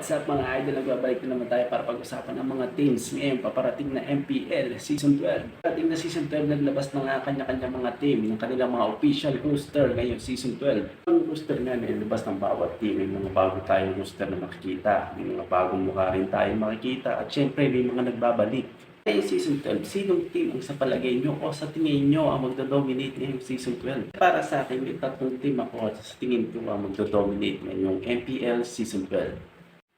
What's up mga idol? Nagbabalik na naman tayo para pag-usapan ang mga teams ngayon paparating na MPL Season 12. Parating na Season 12, naglabas na nga kanya-kanya mga team ng kanilang mga official roster ngayong Season 12. Ang roster nga nilabas ng bawat team, may mga bago tayong roster na makikita, may mga bagong mukha rin tayong makikita, at syempre may mga nagbabalik. Ngayong Season 12, sinong team ang sa palagay nyo o sa tingin nyo ang magdodominate ngayong Season 12? Para sa akin, may tatlong team ako at sa tingin ko ang magdodominate ngayong MPL Season 12.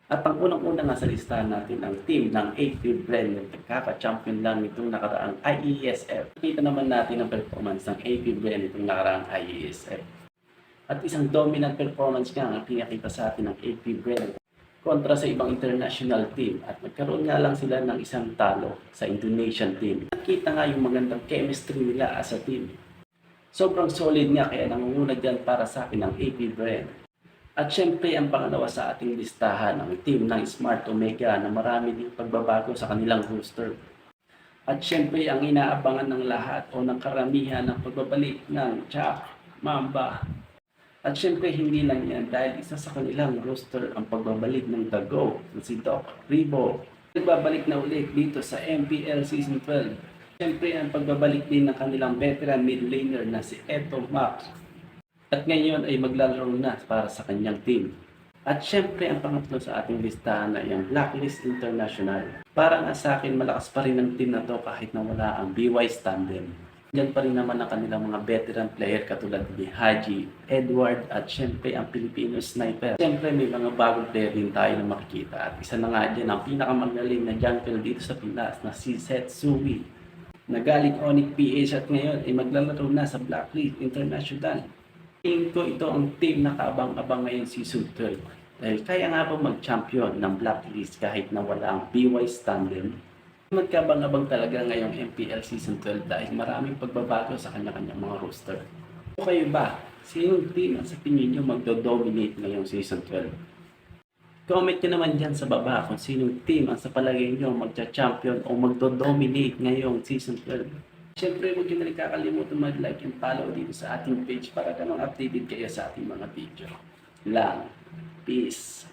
At ang unang-una nga sa listahan natin ang team ng 8-field blend na nagkaka-champion lang nitong nakaraang IESF. Kita naman natin ang performance ng 8-field blend nitong nakaraang IESF. At isang dominant performance nga ang pinakita sa atin ng 8-field blend kontra sa ibang international team, at nagkaroon nga lang sila ng isang talo sa Indonesian team. Nakita nga yung magandang chemistry nila as a team. Sobrang solid nga, kaya nangunguna dyan para sa akin ang 8-field blend. At syempre ang pangalawa sa ating listahan, ang team ng Smart Omega na marami ding pagbabago sa kanilang roster. At syempre ang inaabangan ng lahat o ng karamihan ng pagbabalik ng Chak, Mamba. At syempre hindi lang yan, dahil isa sa kanilang roster ang pagbabalik ng The GOAT na si Doc Ribo. Nagbabalik na ulit dito sa MPL Season 12. Syempre ang pagbabalik din ng kanilang veteran mid laner na si Eto Max. At ngayon ay maglalaro na para sa kanyang team. At syempre ang pangatlo sa ating listahan ay ang Blacklist International. Para nga sa akin, malakas pa rin ang team na to kahit na wala ang BY Tandem. Diyan pa rin naman ang kanilang mga veteran player katulad ni Haji, Edward, at syempre ang Filipino Sniper. Syempre may mga bagong player din tayo na makikita. At isa na nga dyan ang pinakamagaling na jungle dito sa Pinas na si Setsui. Nagaling Onyx PH at ngayon ay maglalaro na sa Blacklist International. Tingin ko ito ang team na kaabang-abang ngayong Season 12. Dahil kaya nga ba mag-champion ng Blacklist kahit na wala ang BY Tandem. Magkabang-abang talaga ngayong MPL Season 12 dahil maraming pagbabago sa kanya-kanyang mga roster. O kayo ba? Sinong team ang sa tingin nyo magdo-dominate ngayong Season 12? Comment nyo naman dyan sa baba kung sinong team ang sa palagay nyo magcha-champion o magdo-dominate ngayong Season 12. Siyempre, huwag nyo na rin kakalimutan mag-like and follow dito sa ating page para ganun updated kayo sa ating mga video. Lang. Peace.